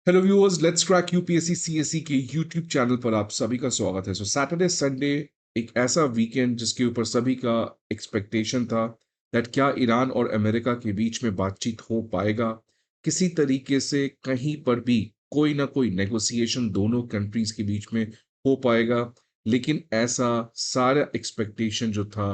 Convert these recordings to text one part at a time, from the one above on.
Hello viewers, let's crack UPSC CSE के YouTube channel पर आप सभी का स्वागत है। सैटरडे संडे एक ऐसा वीकेंड जिसके ऊपर सभी का एक्सपेक्टेशन था दैट क्या ईरान और अमेरिका के बीच में बातचीत हो पाएगा, किसी तरीके से कहीं पर भी कोई ना कोई नेगोशिएशन दोनों कंट्रीज के बीच में हो पाएगा। लेकिन ऐसा सारा एक्सपेक्टेशन जो था,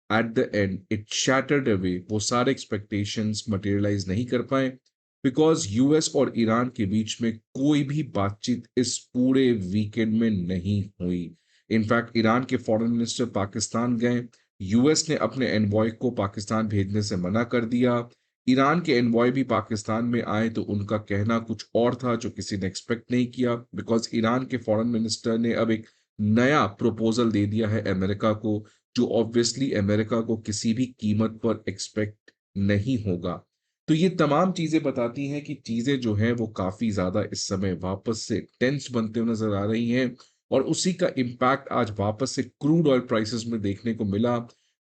at the end it shattered away. वो सारे एक्सपेक्टेशंस मटेरियलाइज नहीं कर पाए बिकॉज यूएस और ईरान के बीच में कोई भी बातचीत इस पूरे वीकेंड में नहीं हुई। इनफैक्ट ईरान के फॉरेन मिनिस्टर पाकिस्तान गए, यूएस ने अपने एनवॉय को पाकिस्तान भेजने से मना कर दिया। ईरान के एनवॉय भी पाकिस्तान में आए तो उनका कहना कुछ और था जो किसी ने एक्सपेक्ट नहीं किया, बिकॉज ईरान के फॉरेन मिनिस्टर ने अब एक नया प्रपोजल दे दिया है अमेरिका को, जो ऑब्वियसली अमेरिका को किसी भी कीमत पर एक्सपेक्ट नहीं होगा। तो ये तमाम चीजें बताती हैं कि चीजें जो हैं वो काफी ज्यादा इस समय वापस से टेंस बनते हुए नजर आ रही हैं। और उसी का इम्पैक्ट आज वापस से क्रूड ऑयल प्राइसेस में देखने को मिला।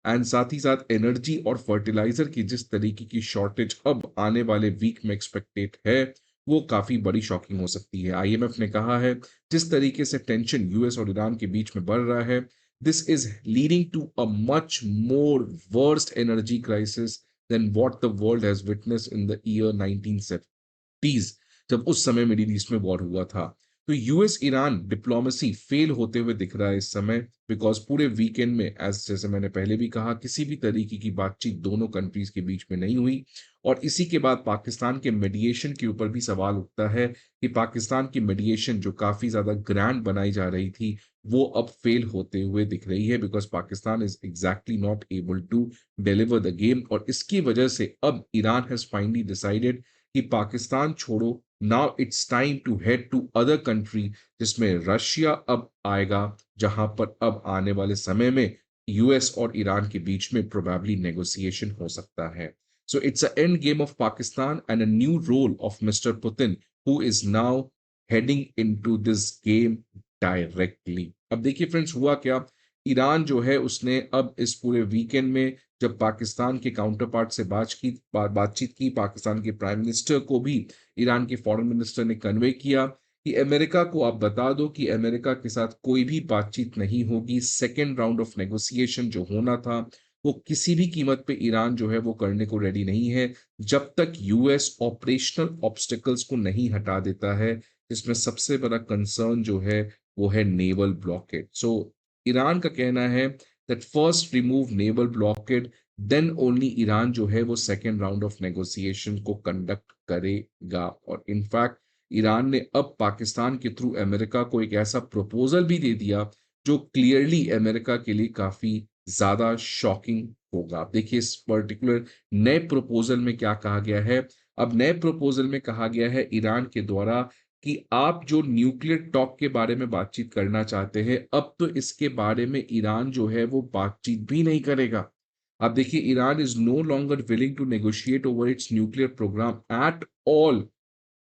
एंड साथ ही साथ एनर्जी और फर्टिलाइजर की जिस तरीके की शॉर्टेज अब आने वाले वीक में एक्सपेक्टेड है, वो काफी बड़ी शॉकिंग हो सकती है। आईएमएफ ने कहा है जिस तरीके से टेंशन यूएस और ईरान के बीच में बढ़ रहा है, this is leading to a much more worst energy crisis than what the world has witnessed in the year 1970s, जब उस समय मिडिल ईस्ट में वॉर हुआ था। तो यूएस ईरान डिप्लोमेसी फेल होते हुए दिख रहा है इस समय, बिकॉज पूरे वीकेंड में एज जैसे मैंने पहले भी कहा, किसी भी तरीके की बातचीत दोनों कंट्रीज के बीच में नहीं हुई। और इसी के बाद पाकिस्तान के मेडिएशन के ऊपर भी सवाल उठता है कि पाकिस्तान की मेडिएशन जो काफी ज्यादा ग्रैंड बनाई जा रही थी, वो अब फेल होते हुए दिख रही है, because Pakistan is exactly not able to deliver the game. और इसकी वजह से अब ईरान हैज फाइनली डिसाइडेड कि पाकिस्तान छोड़ो, now it's time to head to other country, जिसमें रशिया अब आएगा, जहां पर अब आने वाले समय में यूएस और ईरान के बीच में प्रोबेबली नेगोशिएशन हो सकता है। So it's a end game of Pakistan and a new role of mister Putin, who is now heading into this game directly. अब देखिए फ्रेंड्स, हुआ क्या। ईरान जो है उसने अब इस पूरे वीकेंड में जब पाकिस्तान के काउंटर पार्ट से बातचीत की, पाकिस्तान के प्राइम मिनिस्टर को भी ईरान के फॉरेन मिनिस्टर ने कन्वे किया कि अमेरिका को आप बता दो कि अमेरिका के साथ कोई भी बातचीत नहीं होगी। सेकेंड राउंड ऑफ नेगोशिएशन जो होना था, वो किसी भी कीमत पे ईरान जो है वो करने को रेडी नहीं है, जब तक यूएस ऑपरेशनल ऑब्स्टिकल्स को नहीं हटा देता है, जिसमें सबसे बड़ा कंसर्न जो है वो है नेवल ब्लॉकेड। सो ईरान का कहना है that first remove naval blockade, then only Iran जो है वो सेकेंड राउंड ऑफ नेगोशिएशन को कंडक्ट करेगा। और इनफैक्ट ईरान ने अब पाकिस्तान के थ्रू अमेरिका को एक ऐसा प्रपोजल भी दे दिया जो क्लियरली अमेरिका के लिए काफी ज्यादा शॉकिंग होगा। आप देखिए इस पर्टिकुलर नए प्रपोजल में क्या कहा गया है। अब नए प्रपोजल में कहा गया है ईरान के द्वारा कि आप जो न्यूक्लियर टॉक के बारे में बातचीत करना चाहते हैं, अब तो इसके बारे में ईरान जो है वो बातचीत भी नहीं करेगा। आप देखिए, Iran is no longer willing to negotiate over its nuclear programme at all.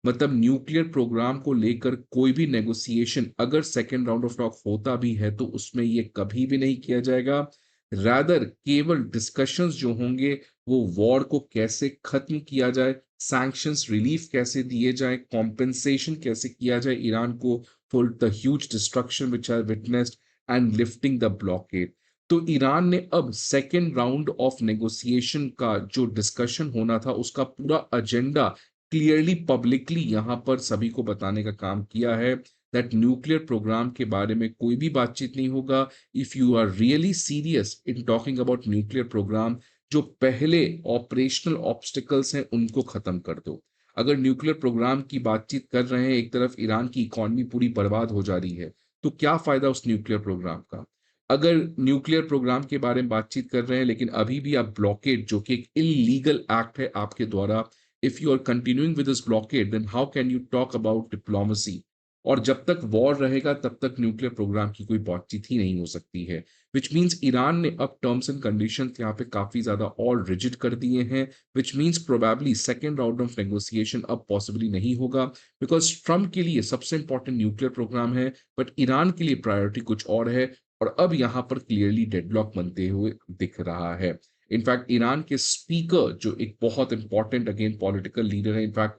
मतलब न्यूक्लियर प्रोग्राम को लेकर कोई भी नेगोशिएशन अगर सेकेंड राउंड ऑफ टॉक होता भी है तो उसमें ये कभी भी नहीं किया जाएगा। रादर केवल डिस्कशंस जो होंगे वो वॉर को कैसे खत्म किया जाए, सैंक्शंस रिलीफ कैसे दिए जाए, कॉम्पेंसेशन कैसे किया जाए ईरान को for the huge destruction which are witnessed, and lifting the blockade. तो ईरान ने अब सेकेंड राउंड ऑफ नेगोशिएशन का जो डिस्कशन होना था उसका पूरा एजेंडा क्लियरली पब्लिकली यहां पर सभी को बताने का काम किया है दैट न्यूक्लियर प्रोग्राम के बारे में कोई भी बातचीत नहीं होगा। If you are really serious in talking about nuclear programme, जो पहले ऑपरेशनल ऑब्स्टिकल्स हैं उनको खत्म कर दो। अगर न्यूक्लियर प्रोग्राम की बातचीत कर रहे हैं, एक तरफ ईरान की इकोनॉमी पूरी बर्बाद हो जा रही है, तो क्या फायदा उस न्यूक्लियर प्रोग्राम का। अगर न्यूक्लियर प्रोग्राम के बारे में बातचीत कर रहे हैं लेकिन अभी भी आप ब्लॉकेड, जो कि एक इलीगल एक्ट है आपके द्वारा, if you are continuing with this blockade, then how can you talk about diplomacy? और जब तक वॉर रहेगा तब तक न्यूक्लियर प्रोग्राम की कोई बातचीत ही नहीं हो सकती है। विच मीन्स ईरान ने अब टर्म्स एंड कंडीशन यहाँ पे काफी ज्यादा और रिजिड कर दिए हैं, which means probably second round of negotiation अब पॉसिबली नहीं होगा, बिकॉज ट्रम्प के लिए सबसे इंपॉर्टेंट न्यूक्लियर प्रोग्राम है, बट ईरान के लिए प्रायोरिटी कुछ और है। और अब यहाँ पर क्लियरली डेडलॉक बनते हुए दिख रहा है। इनफैक्ट ईरान के स्पीकर, जो एक बहुत इंपॉर्टेंट अगेन पॉलिटिकल लीडर है, in fact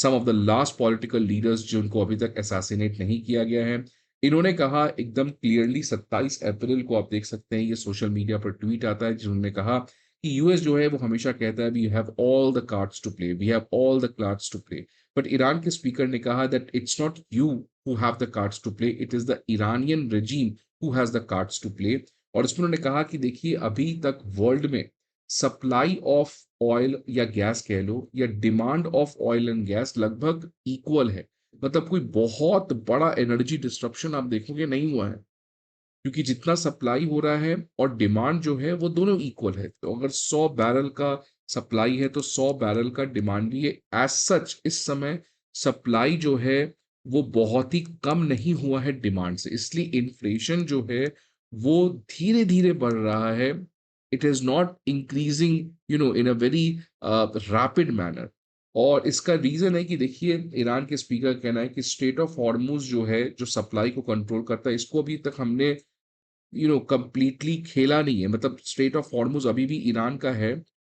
some of the last political leaders जिनको अभी तक असैसिनेट नहीं किया गया है। इन्होंने कहा एकदम क्लियरली 27 अप्रैल को आप देख सकते हैं ये सोशल मीडिया पर ट्वीट आता है जिन्होंने कहा कि यूएस जो है वो हमेशा कहता है we have all the cards to play, we have all the cards to play. But Iran के स्पीकर ने कहा that it's not you who have the cards to play, it is the Iranian regime who has the cards to play. और इसमें उन्होंने कहा कि देखिए अभी तक वर्ल्ड में सप्लाई ऑफ ऑयल या गैस कह लो या demand of oil and gas लगभग इक्वल है। मतलब कोई बहुत बड़ा एनर्जी डिस्ट्रप्शन आप देखोगे नहीं हुआ है, क्योंकि जितना सप्लाई हो रहा है और डिमांड जो है वो दोनों इक्वल है। तो अगर 100 बैरल का सप्लाई है तो 100 बैरल का डिमांड भी है। एज सच इस समय सप्लाई जो है वो बहुत ही कम नहीं हुआ है डिमांड से, इसलिए इन्फ्लेशन जो है वो धीरे धीरे बढ़ रहा है। It is not increasing in a very rapid manner. और इसका रीजन है कि देखिए ईरान के स्पीकर का कहना है कि स्टेट ऑफ हॉर्मुज जो है जो सप्लाई को कंट्रोल करता है इसको अभी तक हमने कंप्लीटली खेला नहीं है। मतलब स्ट्रेट ऑफ हॉर्मुज अभी भी ईरान का है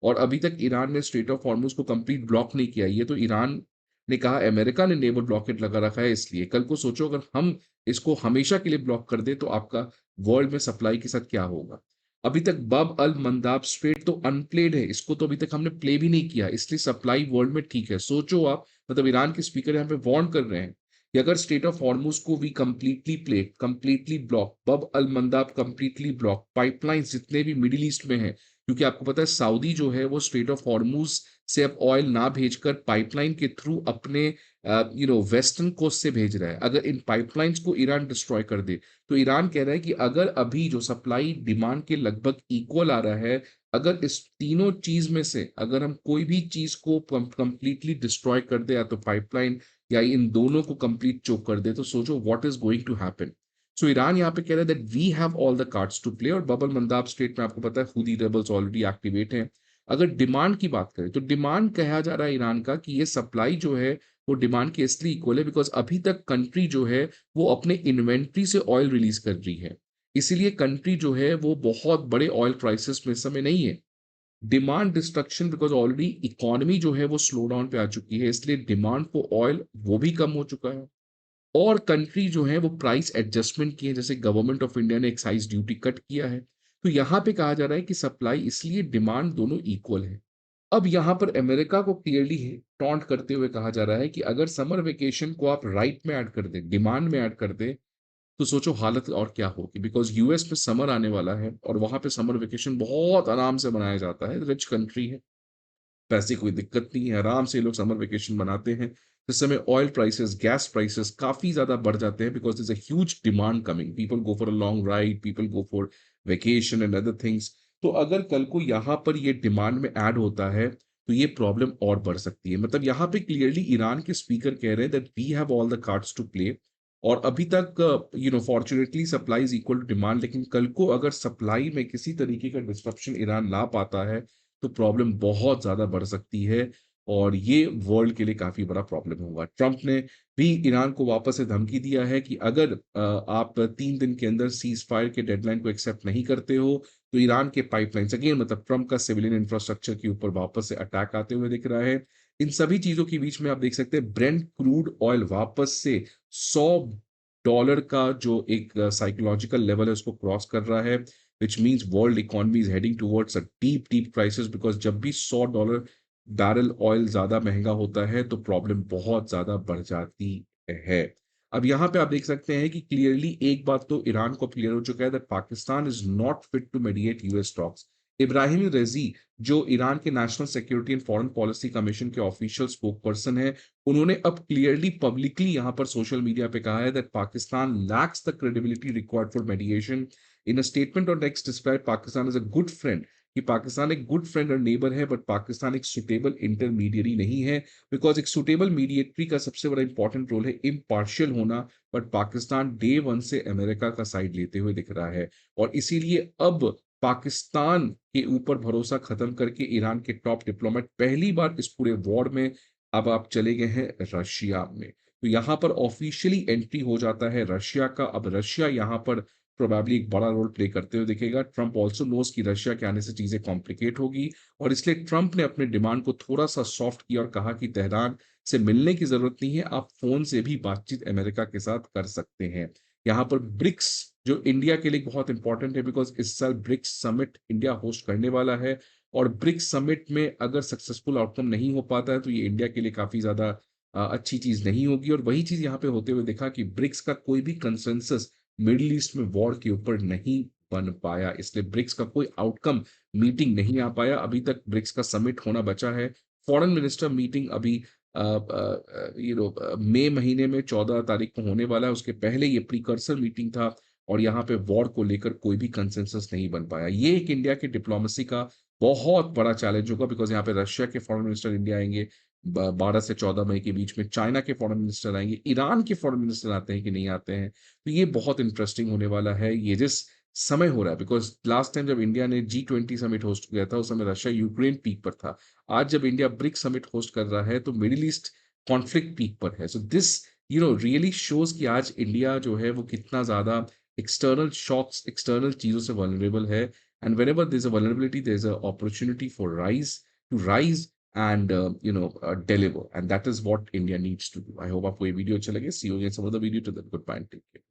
और अभी तक ईरान ने स्ट्रेट ऑफ हॉर्मुज को कंप्लीट ब्लॉक नहीं किया। ये तो ईरान ने कहा, अमेरिका ने नेवल ब्लॉकेट लगा रखा है इसलिए। कल को सोचो अगर हम इसको हमेशा के लिए ब्लॉक कर दे तो आपका वर्ल्ड में सप्लाई के साथ क्या होगा। अभी तक बब अल मंदाब स्ट्रेट तो अनप्लेड है, इसको तो अभी तक हमने प्ले भी नहीं किया, इसलिए सप्लाई वर्ल्ड में ठीक है। सोचो आप, मतलब ईरान के स्पीकर यहाँ पे वार्न कर रहे हैं कि अगर स्टेट ऑफ हॉर्मुज को we completely play, completely block, Bab al Mandab completely block, pipelines जितने भी मिडिल ईस्ट में हैं, क्योंकि आपको पता है सऊदी जो है वो स्टेट ऑफ हॉर्मुज से अब ऑयल ना भेजकर पाइपलाइन के थ्रू अपने वेस्टर्न कोस्ट से भेज रहा है। अगर इन पाइपलाइंस को ईरान डिस्ट्रॉय कर दे तो ईरान कह रहा है कि अगर अभी जो सप्लाई डिमांड के लगभग इक्वल आ रहा है, अगर इस तीनों चीज में से अगर हम कोई भी चीज को कंप्लीटली डिस्ट्रॉय कर दे, या तो पाइपलाइन या इन दोनों को कंप्लीट चोक कर दे, तो सोचो what is going to happen. So Iran यहाँ पे कह रहा है that we have all the cards to play. और बबल मंदाब स्टेट में आपको पता है हुदी रेबल्स ऑलरेडी एक्टिवेट हैं। अगर डिमांड की बात करें तो डिमांड कहा जा रहा है ईरान का कि ये सप्लाई जो है वो डिमांड के इसलिए इक्वल है बिकॉज अभी तक कंट्री जो है वो अपने इन्वेंट्री से ऑयल रिलीज कर रही है। इसीलिए कंट्री जो है वो बहुत बड़े ऑयल क्राइसिस में इस समय नहीं है। Demand destruction because already economy जो है वो स्लो डाउन पे आ चुकी है, इसलिए डिमांड फॉर ऑयल वो भी कम हो चुका है। और कंट्री जो है वो प्राइस एडजस्टमेंट की है, जैसे गवर्नमेंट ऑफ इंडिया ने एक्साइज ड्यूटी कट किया है। तो यहाँ पे कहा जा रहा है कि सप्लाई इसलिए डिमांड दोनों इक्वल है। अब यहाँ पर अमेरिका को क्लियरली टॉन्ट करते हुए कहा जा रहा है कि अगर समर वेकेशन को आप राइट में ऐड कर दें, डिमांड में ऐड कर दें, तो सोचो हालत और क्या होगी। बिकॉज यूएस में समर आने वाला है और वहां पे समर वेकेशन बहुत आराम से मनाया जाता है, रिच कंट्री है, पैसे कोई दिक्कत नहीं है, आराम से लोग समर वेकेशन मनाते हैं। इस समय ऑयल प्राइसेस, गैस प्राइसेस काफी ज्यादा बढ़ जाते हैं because is a huge demand coming, people go for a long ride, people go for vacation and other things. तो अगर कल को यहाँ पर ये डिमांड में ऐड होता है तो ये प्रॉब्लम और बढ़ सकती है। मतलब यहाँ पे क्लियरली ईरान के स्पीकर कह रहे हैं that we have all the cards to play. और अभी तक fortunately supply is equal to demand, लेकिन कल को अगर सप्लाई में किसी तरीके का डिस्ट्रप्शन ईरान ला पाता है तो प्रॉब्लम बहुत ज्यादा बढ़ सकती है और ये वर्ल्ड के लिए काफी बड़ा प्रॉब्लम होगा। ट्रंप ने भी ईरान को वापस से धमकी दिया है कि अगर आप 3 दिन के अंदर सीज फायर के डेडलाइन को एक्सेप्ट नहीं करते हो तो ईरान के पाइपलाइंस, अगेन मतलब ट्रंप का सिविलियन इंफ्रास्ट्रक्चर के ऊपर वापस से अटैक आते हुए दिख रहा है। इन सभी चीजों के बीच में आप देख सकते हैं ब्रेंट क्रूड ऑयल वापस से $100 का जो एक साइकोलॉजिकल लेवल है उसको क्रॉस कर रहा है, which means world economy is heading towards a deep crisis because जब भी $100 बैरल ऑयल ज्यादा महंगा होता है तो प्रॉब्लम बहुत ज्यादा बढ़ जाती है। अब यहाँ पे आप देख सकते हैं कि क्लियरली एक बात तो ईरान को क्लियर हो चुका है that Pakistan is not fit to mediate US talks. Ebrahim Raisi जो ईरान के national security and foreign policy commission के ऑफिशियल स्पोक पर्सन है, उन्होंने अब क्लियरली पब्लिकली यहाँ पर सोशल मीडिया पे कहा है that Pakistan lacks the credibility required for mediation. In a statement on X describe Pakistan as a good friend, कि पाकिस्तान एक गुड फ्रेंड और नेबर है बट पाकिस्तान एक सुटेबल इंटरमीडियरी नहीं है। बिकॉज एक सुटेबल मीडिएटरी का सबसे बड़ा इंपॉर्टेंट रोल है इम्पार्शियल होना, बट पाकिस्तान डे वन से अमेरिका का साइड लेते हुए दिख रहा है। और इसीलिए अब पाकिस्तान के ऊपर भरोसा खत्म करके ईरान के टॉप डिप्लोमेट पहली बार इस पूरे वॉर में अब आप चले गए हैं रशिया में। तो यहाँ पर ऑफिशियली एंट्री हो जाता है रशिया का। अब रशिया यहाँ पर प्रोबेबली एक बड़ा रोल प्ले करते हुए दिखेगा। ट्रंप ऑल्सो नोज कि रशिया के आने से चीजें कॉम्प्लिकेट होगी और इसलिए ट्रंप ने अपने डिमांड को थोड़ा सा सॉफ्ट किया और कहा कि तेहरान से मिलने की जरूरत नहीं है, आप फोन से भी बातचीत अमेरिका के साथ कर सकते हैं। यहाँ पर ब्रिक्स जो इंडिया के लिए बहुत इंपॉर्टेंट है, बिकॉज इस साल ब्रिक्स समिट इंडिया होस्ट करने वाला है और ब्रिक्स समिट में अगर सक्सेसफुल आउटकम नहीं हो पाता है तो ये इंडिया के लिए काफी ज्यादा अच्छी चीज नहीं होगी। और वही चीज यहाँ पे होते हुए देखा कि ब्रिक्स का कोई भी कंसेंसस मिडिल ईस्ट में वॉर के ऊपर नहीं बन पाया, इसलिए ब्रिक्स का कोई आउटकम मीटिंग नहीं आ पाया। अभी तक ब्रिक्स का समिट होना बचा है। फॉरेन मिनिस्टर मीटिंग अभी मई महीने में 14 तारीख को होने वाला है। उसके पहले ये प्रीकर्सर मीटिंग था और यहाँ पे वॉर को लेकर कोई भी कंसेंसस नहीं बन पाया। ये एक इंडिया की डिप्लोमेसी का बहुत बड़ा चैलेंज होगा, बिकॉज यहाँ पे रशिया के फॉरेन मिनिस्टर इंडिया आएंगे 12 से 14 मई के बीच में, चाइना के फॉरेन मिनिस्टर आएंगे, ईरान के फॉरेन मिनिस्टर आते हैं कि नहीं आते हैं। तो ये बहुत इंटरेस्टिंग होने वाला है ये जिस समय हो रहा है, बिकॉज लास्ट टाइम जब इंडिया ने G20 समिट होस्ट किया था उस समय रशिया यूक्रेन पीक पर था। आज जब इंडिया ब्रिक्स समिट होस्ट कर रहा है तो मिडिल ईस्ट कॉन्फ्लिक्ट पीक पर है। सो दिस रियली शोज कि आज इंडिया जो है वो कितना ज्यादा एक्सटर्नल शॉक्स, एक्सटर्नल चीजों से वल्नरेबल है। And whenever there's a vulnerability, there's a opportunity for rise and deliver, and that is what India needs to do. I hope आपको ये वीडियो अच्छा लगे। See you again some other video. To that, goodbye and take care.